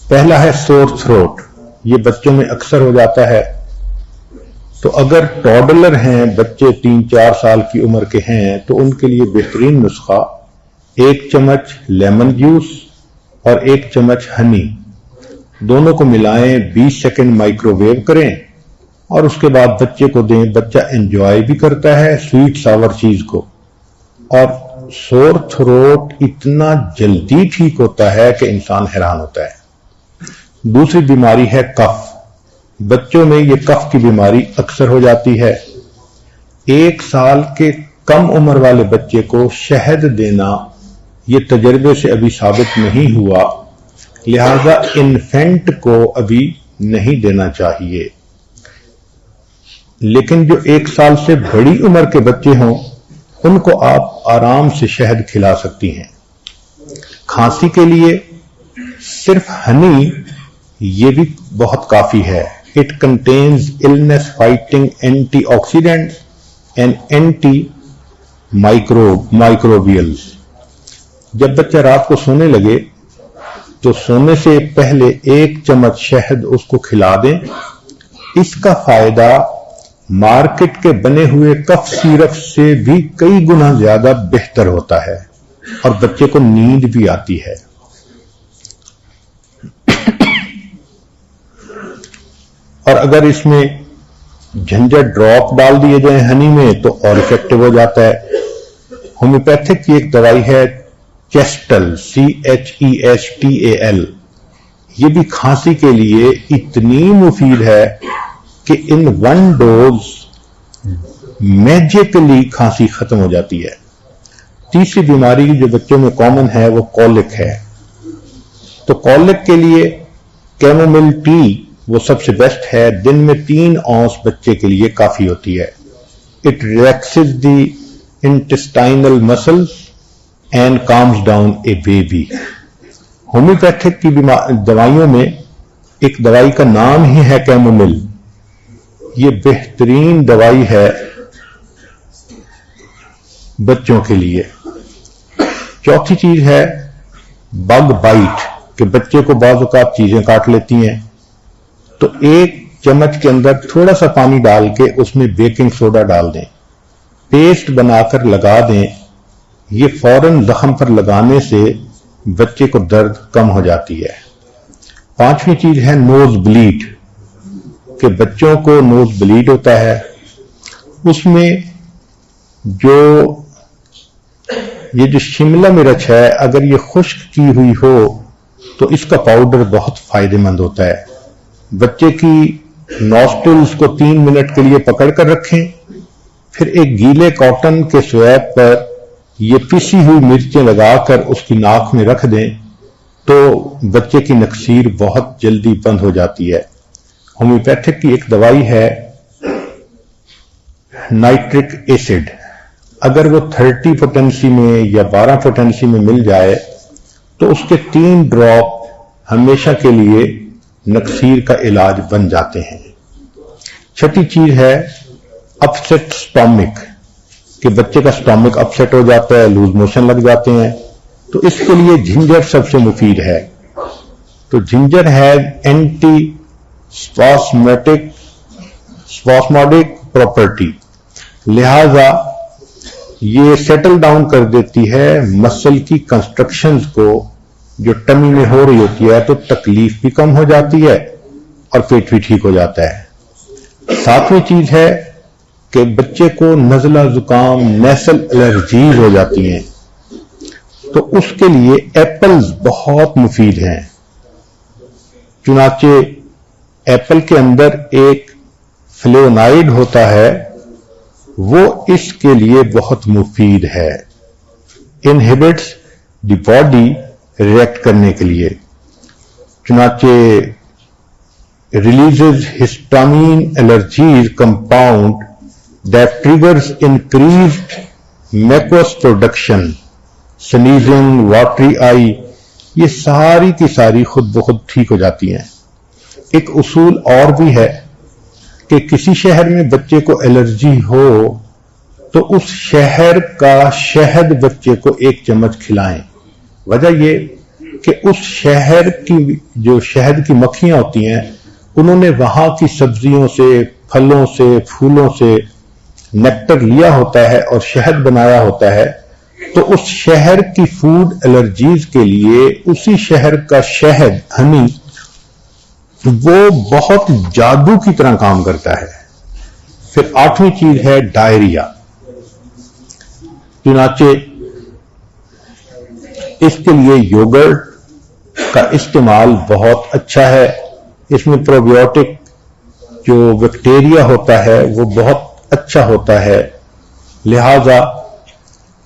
پہلا ہے سور تھروٹ. یہ بچوں میں اکثر ہو جاتا ہے. تو اگر ٹوڈلر ہیں، بچے 3-4 سال کی عمر کے ہیں، تو ان کے لیے بہترین نسخہ 1 چمچ لیمن جوس اور 1 چمچ ہنی، دونوں کو ملائیں، 20 سیکنڈ مائکرو ویو کریں اور اس کے بعد بچے کو دیں. بچہ انجوائے بھی کرتا ہے سویٹ ساور چیز کو، اور سور تھروٹ اتنا جلدی ٹھیک ہوتا ہے کہ انسان حیران ہوتا ہے. دوسری بیماری ہے کف. بچوں میں یہ کف کی بیماری اکثر ہو جاتی ہے. 1 سال کے کم عمر والے بچے کو شہد دینا یہ تجربے سے ابھی ثابت نہیں ہوا، لہذا انفینٹ کو ابھی نہیں دینا چاہیے. لیکن جو 1 سال سے بڑی عمر کے بچے ہوں ان کو آپ آرام سے شہد کھلا سکتی ہیں. کھانسی کے لیے صرف ہنی یہ بھی بہت کافی ہے. It contains illness fighting antioxidants and antimicrobials. جب بچہ رات کو سونے لگے تو سونے سے پہلے 1 چمچ شہد اس کو کھلا دیں. اس کا فائدہ مارکیٹ کے بنے ہوئے کف سیرپ سے بھی کئی گنا زیادہ بہتر ہوتا ہے اور بچے کو نیند بھی آتی ہے. اور اگر اس میں جھنجر ڈراپ ڈال دیے جائیں ہنی میں تو اور افیکٹو ہو جاتا ہے. ہومیوپیتھک کی ایک دوائی ہے چیسٹل، CHESTAL. یہ بھی کھانسی کے لیے اتنی مفید ہے کہ ان 1 ڈوز میجیکلی کھانسی ختم ہو جاتی ہے. تیسری بیماری جو بچوں میں کامن ہے وہ کولک ہے. تو کولک کے لیے کیمومل ٹی وہ سب سے بیسٹ ہے. دن میں 3 اونس بچے کے لیے کافی ہوتی ہے. It relaxes the intestinal muscles and calms down a baby. Homeopathic کی دوائیوں میں ایک دوائی کا نام ہی ہے کیمومل. یہ بہترین دوائی ہے بچوں کے لیے. چوتھی چیز ہے بگ بائٹ، کہ بچے کو بعض اوقات چیزیں کاٹ لیتی ہیں. تو 1 چمچ کے اندر تھوڑا سا پانی ڈال کے اس میں بیکنگ سوڈا ڈال دیں، پیسٹ بنا کر لگا دیں. یہ فوراً زخم پر لگانے سے بچے کو درد کم ہو جاتی ہے. 5ویں چیز ہے نوز بلیڈ، کہ بچوں کو نوز بلیڈ ہوتا ہے. اس میں یہ جو شملہ مرچ ہے اگر یہ خشک کی ہوئی ہو تو اس کا پاؤڈر بہت فائدہ مند ہوتا ہے. بچے کی نوسٹلز کو 3 منٹ کے لیے پکڑ کر رکھیں، پھر ایک گیلے کاٹن کے سویپ پر یہ پسی ہوئی مرچیں لگا کر اس کی ناک میں رکھ دیں تو بچے کی نکسیر بہت جلدی بند ہو جاتی ہے. ہومیوپیتھک کی ایک دوائی ہے نائٹرک ایسڈ. اگر وہ 30 پوٹینسی میں یا 12 پوٹینسی میں مل جائے تو اس کے 3 ڈراپ ہمیشہ کے لیے نکسیر کا علاج بن جاتے ہیں. 6ٹھی چیز ہے اپسیٹ سٹامک، کہ بچے کا سٹامک اپسیٹ ہو جاتا ہے، لوز موشن لگ جاتے ہیں. تو اس کے لیے جنجر سب سے مفید ہے. تو جنجر ہے اینٹی اسپاسموڈک پراپرٹی، لہذا یہ سیٹل ڈاؤن کر دیتی ہے مسل کی کنسٹرکشنز کو جو ٹمی میں ہو رہی ہوتی ہے، تو تکلیف بھی کم ہو جاتی ہے اور پیٹ بھی ٹھیک ہو جاتا ہے. 7ویں چیز ہے کہ بچے کو نزلہ زکام نیسل الرجیز ہو جاتی ہیں، تو اس کے لیے ایپلز بہت مفید ہیں. چنانچہ ایپل کے اندر ایک فلیونائڈ ہوتا ہے، وہ اس کے لیے بہت مفید ہے، انہیبٹس دی باڈی ریئیکٹ کرنے کے لیے. چنانچہ releases histamine allergies compound that triggers increased mucus production, sneezing, watery eye, یہ ساری کی ساری خود بخود ٹھیک ہو جاتی ہیں. ایک اصول اور بھی ہے کہ کسی شہر میں بچے کو الرجی ہو تو اس شہر کا شہد بچے کو 1 چمچ کھلائیں. وجہ یہ کہ اس شہر کی جو شہد کی مکھیاں ہوتی ہیں انہوں نے وہاں کی سبزیوں سے، پھلوں سے، پھولوں سے نیکٹر لیا ہوتا ہے اور شہد بنایا ہوتا ہے، تو اس شہر کی فوڈ الرجیز کے لیے اسی شہر کا شہد، ہنی، وہ بہت جادو کی طرح کام کرتا ہے۔ پھر 8ویں چیز ہے ڈائریا۔ چنانچہ اس کے لیے یوگرٹ کا استعمال بہت اچھا ہے، اس میں پروبیوٹک جو بیکٹیریا ہوتا ہے وہ بہت اچھا ہوتا ہے، لہذا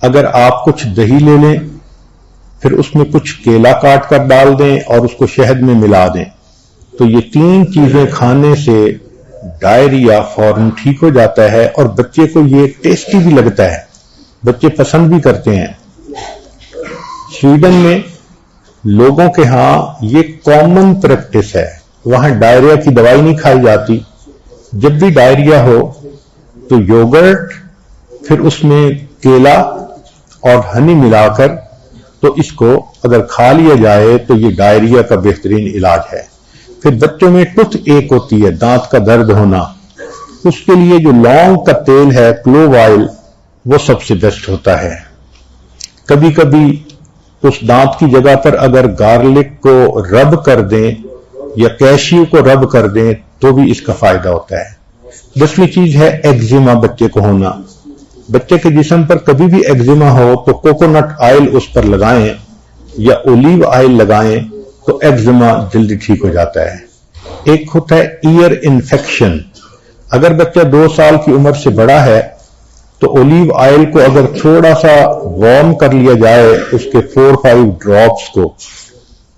اگر آپ کچھ دہی لے لیں، پھر اس میں کچھ کیلا کاٹ کر ڈال دیں اور اس کو شہد میں ملا دیں، تو یہ 3 چیزیں کھانے سے ڈائریا فوراً ٹھیک ہو جاتا ہے، اور بچے کو یہ ٹیسٹی بھی لگتا ہے، بچے پسند بھی کرتے ہیں۔ سویڈن میں لوگوں کے ہاں یہ کامن پریکٹس ہے، وہاں ڈائریا کی دوائی نہیں کھائی جاتی، جب بھی ڈائریا ہو تو یوگرٹ، پھر اس میں کیلا اور ہنی ملا کر، تو اس کو اگر کھا لیا جائے تو یہ ڈائریا کا بہترین علاج ہے۔ پھر بچوں میں ٹوتھ ایک ہوتی ہے، دانت کا درد ہونا، اس کے لیے جو لونگ کا تیل ہے، کلوو آئل، وہ سب سے بیسٹ ہوتا ہے۔ کبھی کبھی اس دانت کی جگہ پر اگر گارلک کو رب کر دیں یا کیشیو کو رب کر دیں تو بھی اس کا فائدہ ہوتا ہے۔ 10ویں چیز ہے ایگزیما بچے کو ہونا۔ بچے کے جسم پر کبھی بھی ایگزیما ہو تو کوکونٹ آئل اس پر لگائیں یا اولیو آئل لگائیں تو ایگزیما جلدی ٹھیک ہو جاتا ہے۔ ایک ہوتا ہے ایئر انفیکشن، اگر بچہ 2 سال کی عمر سے بڑا ہے تو اولیو آئل کو اگر تھوڑا سا وارم کر لیا جائے، اس کے 4-5 ڈراپس کو،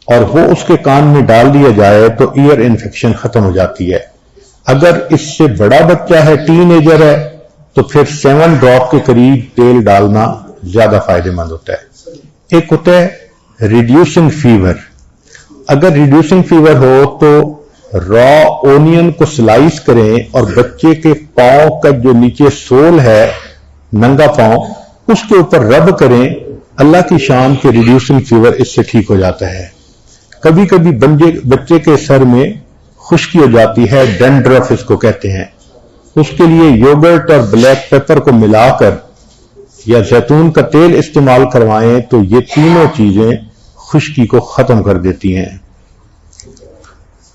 اور وہ اس کے کان میں ڈال دیا جائے تو ایئر انفیکشن ختم ہو جاتی ہے۔ اگر اس سے بڑا بچہ ہے، ٹین ایجر ہے، تو پھر 7 ڈراپ کے قریب تیل ڈالنا زیادہ فائدہ مند ہوتا ہے۔ ایک ہوتا ہے ریڈیوسنگ فیور، اگر ریڈیوسنگ فیور ہو تو را اونین کو سلائس کریں اور بچے کے پاؤں کا جو نیچے سول ہے، ننگا پاؤں، اس کے اوپر رب کریں، اللہ کی شان کے ریڈیوسنگ فیور اس سے ٹھیک ہو جاتا ہے۔ کبھی کبھی بچے کے سر میں خشکی ہو جاتی ہے، ڈینڈرف اس کو کہتے ہیں، اس کے لیے یوگرٹ اور بلیک پیپر کو ملا کر یا زیتون کا تیل استعمال کروائیں تو یہ تینوں چیزیں خشکی کو ختم کر دیتی ہیں۔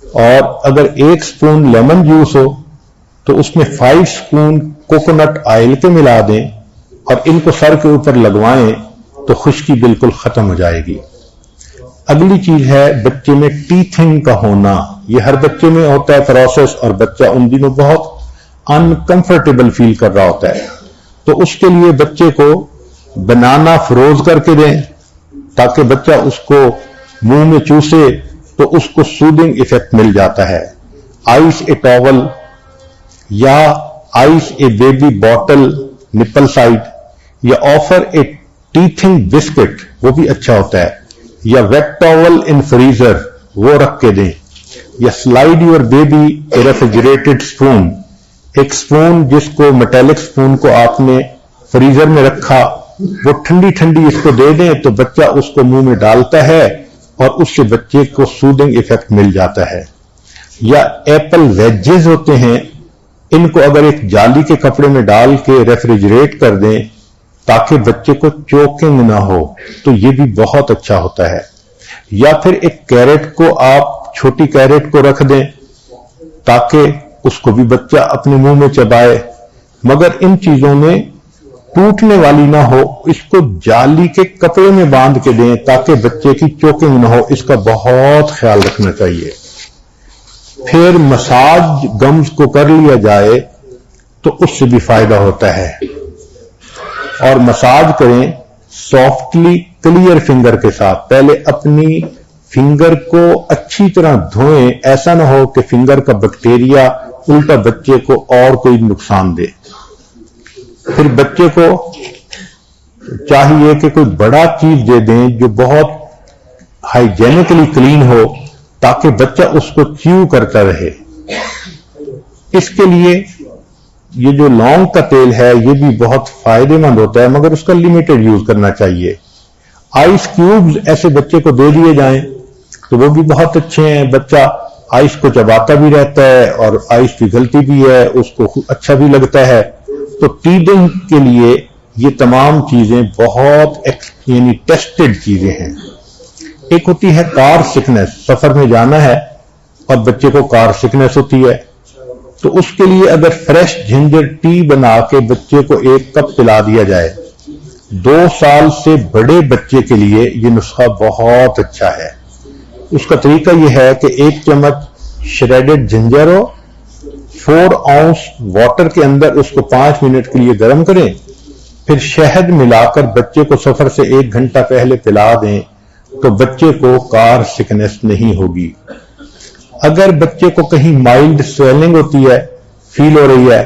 اور اگر 1 سپون لیمن جوس ہو تو اس میں 5 سپون کوکونٹ آئل کے ملا دیں اور ان کو سر کے اوپر لگوائیں تو خشکی بالکل ختم ہو جائے گی۔ اگلی چیز ہے بچے میں ٹیتھنگ کا ہونا، یہ ہر بچے میں ہوتا ہے پروسیس، اور بچہ ان دنوں بہت انکمفرٹیبل فیل کر رہا ہوتا ہے، تو اس کے لیے بچے کو بنانا فروز کر کے دیں تاکہ بچہ اس کو منہ میں چوسے تو اس کو سودنگ ایفیکٹ مل جاتا ہے۔ آئس اے ٹاول یا ice a baby bottle nipple side یا آفر اے ٹیتھنگ بسکٹ، وہ بھی اچھا ہوتا ہے، یا ویٹ ٹاول ان فریزر، وہ رکھ کے دیں، یا slide your baby a refrigerated spoon, ایک سپون جس کو میٹالک سپون کو آپ نے فریزر میں رکھا، وہ ٹھنڈی ٹھنڈی اس کو دے دیں تو بچہ اس کو منہ میں ڈالتا ہے اور اس سے بچے کو سودنگ ایفیکٹ مل جاتا ہے۔ یا ایپل ویجز ہوتے ہیں، ان کو اگر ایک جالی کے کپڑے میں ڈال کے ریفریجریٹ کر دیں تاکہ بچے کو چوکنگ نہ ہو تو یہ بھی بہت اچھا ہوتا ہے۔ یا پھر ایک کیرٹ کو آپ چھوٹی کیرٹ کو رکھ دیں تاکہ اس کو بھی بچہ اپنے منہ میں چبائے، مگر ان چیزوں میں ٹوٹنے والی نہ ہو، اس کو جالی کے کپڑے میں باندھ کے دیں تاکہ بچے کی چوکنگ نہ ہو، اس کا بہت خیال رکھنا چاہیے۔ پھر مساج گمز کو کر لیا جائے تو اس سے بھی فائدہ ہوتا ہے، اور مساج کریں سافٹلی کلیئر فنگر کے ساتھ، پہلے اپنی فنگر کو اچھی طرح دھوئیں، ایسا نہ ہو کہ فنگر کا بیکٹیریا الٹا بچے کو اور کوئی نقصان دے۔ پھر بچے کو چاہیے کہ کوئی بڑا چیز دے دیں جو بہت ہائیجینکلی کلین ہو تاکہ بچہ اس کو چیو کرتا رہے۔ اس کے لیے یہ جو لونگ کا تیل ہے یہ بھی بہت فائدہ مند ہوتا ہے، مگر اس کا لمیٹڈ یوز کرنا چاہیے۔ آئس کیوبز ایسے بچے کو دے دیے جائیں تو وہ بھی بہت اچھے ہیں. بچہ آئس کو چباتا بھی رہتا ہے اور آئس پگھلتی بھی ہے, اس کو اچھا بھی لگتا ہے. تو ٹیڈنگ کے لیے یہ تمام چیزیں بہت یعنی ٹیسٹڈ چیزیں ہیں. ایک ہوتی ہے کار سکنس, سفر میں جانا ہے اور بچے کو کار سکنس ہوتی ہے, تو اس کے لیے اگر فریش جنجر ٹی بنا کے بچے کو 1 کپ پلا دیا جائے, 2 سال سے بڑے بچے کے لیے یہ نسخہ بہت اچھا ہے. اس کا طریقہ یہ ہے کہ 1 چمچ شریڈڈ جنجر ہو, 4 اونس واٹر کے اندر اس کو 5 منٹ کے لیے گرم کریں, پھر شہد ملا کر بچے کو سفر سے 1 گھنٹہ پہلے پلا دیں تو بچے کو کار سکنس نہیں ہوگی. اگر بچے کو کہیں مائلڈ سویلنگ ہوتی ہے, فیل ہو رہی ہے,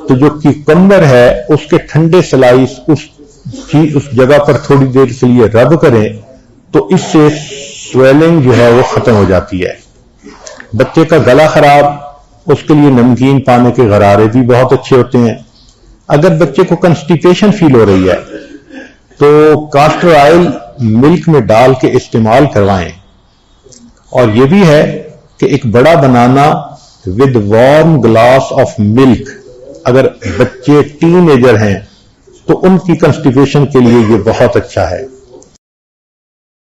تو جو کیکمبر ہے اس کے ٹھنڈے سلائس اس جگہ پر تھوڑی دیر کے لیے رب کریں تو اس سے سویلنگ جو ہے وہ ختم ہو جاتی ہے. بچے کا گلا خراب, اس کے لیے نمکین پانے کے غرارے بھی بہت اچھے ہوتے ہیں. اگر بچے کو کنسٹیپیشن فیل ہو رہی ہے تو کاسٹر آئل ملک میں ڈال کے استعمال کروائیں. اور یہ بھی ہے کہ ایک بڑا banana with warm glass of milk, اگر بچے ٹین ایجر ہیں تو ان کی کنسٹیپیشن کے لیے یہ بہت اچھا ہے.